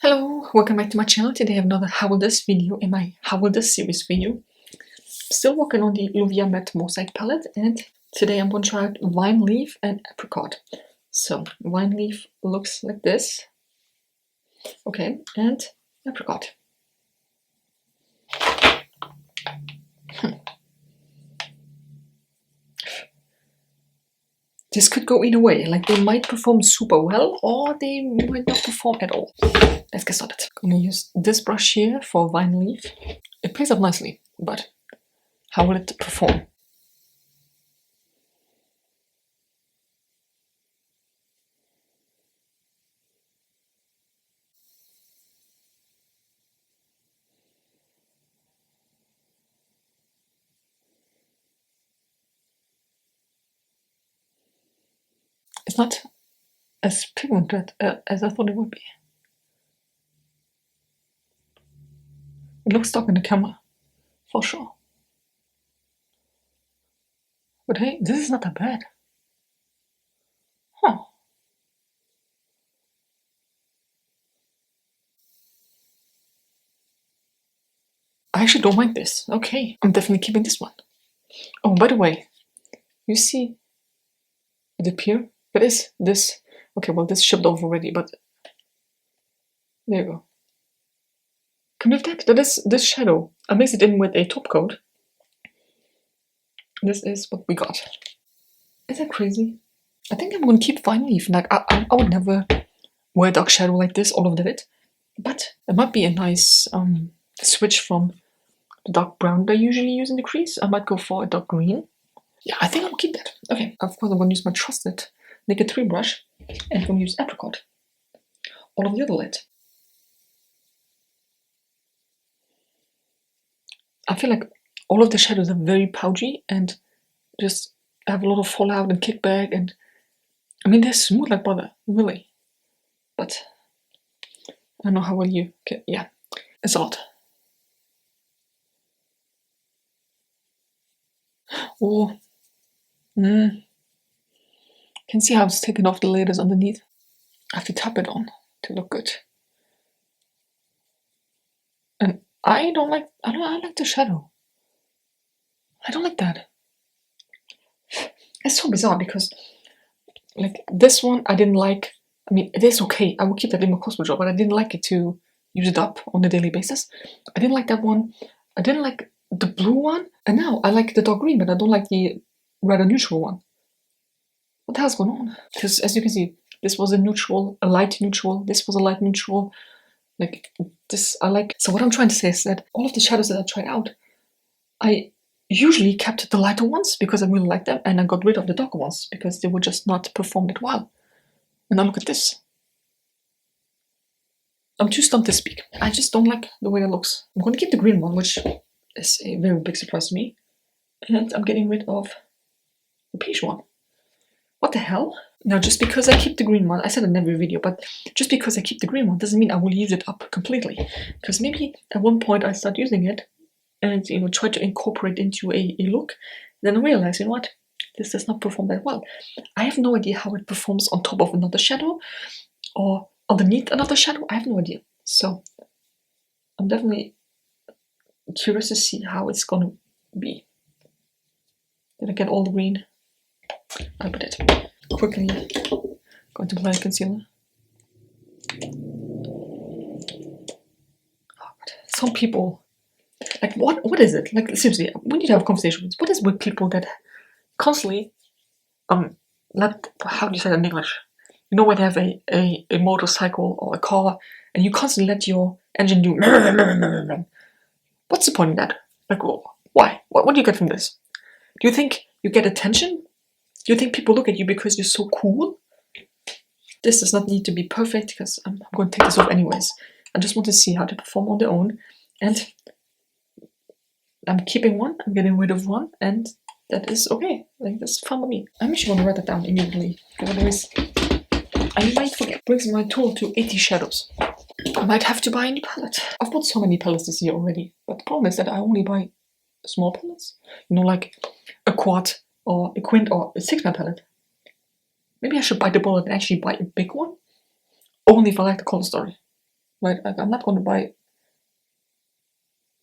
Hello, welcome back to my channel. Today I have another How Will This video in my How Will This series video. Still working on the Luvia matte mosaic palette, and today I'm going to try out vine leaf and apricot. So vine leaf looks like this. Okay, and apricot. This could go either way. Like, they might perform super well or they might not perform at all. Let's get started. I'm going to use this brush here for vine leaf. It plays up nicely, but how will it perform? It's not as pigmented as I thought it would be. It looks stuck in the camera, for sure. But hey, this is not that bad. Huh. I actually don't like this. Okay, I'm definitely keeping this one. Oh, by the way, you see it appear? But is this... Okay, well, this shipped off already, but... There you go. Come with that? That is this shadow. I mixed it in with a top coat. This is what we got. Is that crazy? I think I'm gonna keep vine leaf. Like, I would never wear dark shadow like this all over it. But it might be a nice switch from the dark brown that I usually use in the crease. I might go for a dark green. Yeah, I think I'll keep that. Okay, of course I'm going to use my trusted Naked 3 brush, and I'm going to use apricot all over the other lid. I feel like all of the shadows are very pouchy and just have a lot of fallout and kickback, and I mean, they're smooth like butter, really. But I don't know how well you can... Yeah, it's a lot. Oh, can see how it's taken off the layers underneath. I have to tap it on to look good. And I like the shadow. I don't like that. It's so bizarre because, like, this one I didn't like. I mean, it is okay. I will keep that in my Cosmo job, but I didn't like it to use it up on a daily basis. I didn't like that one. I didn't like the blue one. And now I like the dark green, but I don't like the rather neutral one. What the hell's going on? Because as you can see, this was a neutral, a light neutral. This was a light neutral. Like, this I like. So what I'm trying to say is that all of the shadows that I tried out, I usually kept the lighter ones because I really liked them, and I got rid of the darker ones because they would just not perform that well. And now look at this. I'm too stumped to speak. I just don't like the way it looks. I'm going to keep the green one, which is a very big surprise to me. And I'm getting rid of the peach one. What the hell? Now, just because I keep the green one, I said in every video, but just because I keep the green one doesn't mean I will use it up completely. Because maybe at one point I start using it and, you know, try to incorporate into a look, then I realize, you know what, this does not perform that well. I have no idea how it performs on top of another shadow or underneath another shadow. I have no idea. So I'm definitely curious to see how it's gonna be. Did I get all the green? I put it quickly. Going to apply concealer. Some people, like, what is it? Like, seriously, we need to have a conversation. What is with people that constantly how do you say that in English? You know, when you have a motorcycle or a car and you constantly let your engine do what's the point of that? Like, why? What do you get from this? Do you think you get attention? Do you think people look at you because you're so cool? This does not need to be perfect because I'm going to take this off anyways. I just want to see how they perform on their own, and I'm keeping one, I'm getting rid of one, and that is okay. Like, that's fun with me. I'm actually going to write that down immediately because otherwise I might forget. Brings my total to 80 shadows. I might have to buy a new palette. I've bought so many palettes this year already, but the problem is that I only buy small palettes. You know, like a quad or a quint or a 6-man palette. Maybe I should bite the bullet and actually buy a big one. Only if I like the color story. right? Like, I'm not going to buy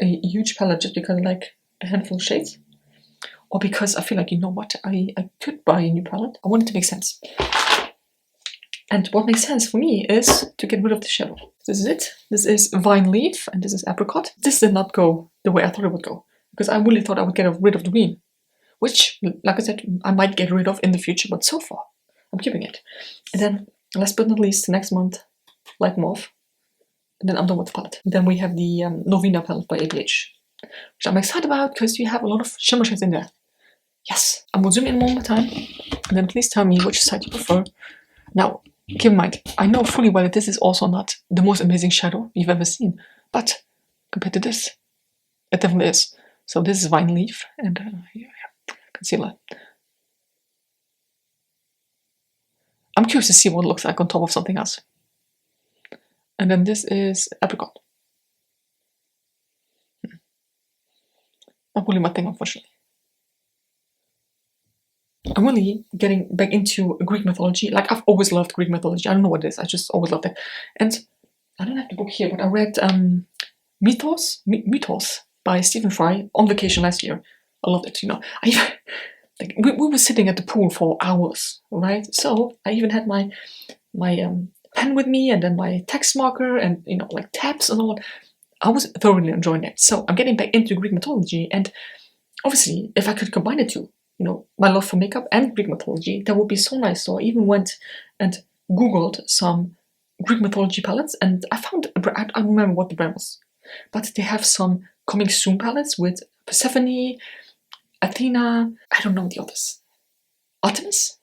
a huge palette just because I like a handful of shades, or because I feel like, you know what, I could buy a new palette. I want it to make sense. And what makes sense for me is to get rid of the shadow. This is it. This is Vine Leaf, and this is Apricot. This did not go the way I thought it would go, because I really thought I would get rid of the green, which, like I said, I might get rid of in the future, but so far, I'm keeping it. And then, last but not least, next month, Light Mauve. And then I'm done with the palette. And then we have the Luvia palette by ABH, which I'm excited about because you have a lot of shimmer shades in there. Yes, I will zoom in one more time, and then please tell me which side you prefer. Now, keep in mind, I know fully well that this is also not the most amazing shadow you've ever seen, but compared to this, it definitely is. So this is Vine Leaf, and concealer. I'm curious to see what it looks like on top of something else. And then this is Apricot. Not really my thing, unfortunately. I'm really getting back into Greek mythology. Like, I've always loved Greek mythology. I don't know what it is. I just always loved it. And I don't have the book here, but I read Mythos by Stephen Fry on vacation last year. I loved it, you know. Like, we were sitting at the pool for hours, right? So I even had my pen with me, and then my text marker, and, you know, like tabs and all. I was thoroughly enjoying it. So I'm getting back into Greek mythology, and obviously, if I could combine the two, you know, my love for makeup and Greek mythology, that would be so nice. So I even went and Googled some Greek mythology palettes, and I found, I don't remember what the brand was, but they have some coming soon palettes with Persephone, Athena, I don't know the others. Artemis?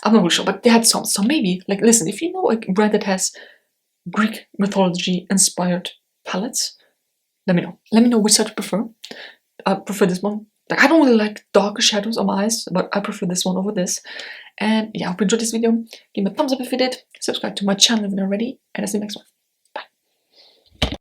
I'm not really sure, but they had some. So maybe, like, listen, if you know a brand that has Greek mythology inspired palettes, let me know. Let me know which side you prefer. I prefer this one. Like, I don't really like darker shadows on my eyes, but I prefer this one over this. And yeah, I hope you enjoyed this video. Give me a thumbs up if you did. Subscribe to my channel if you're not already. And I'll see you next one.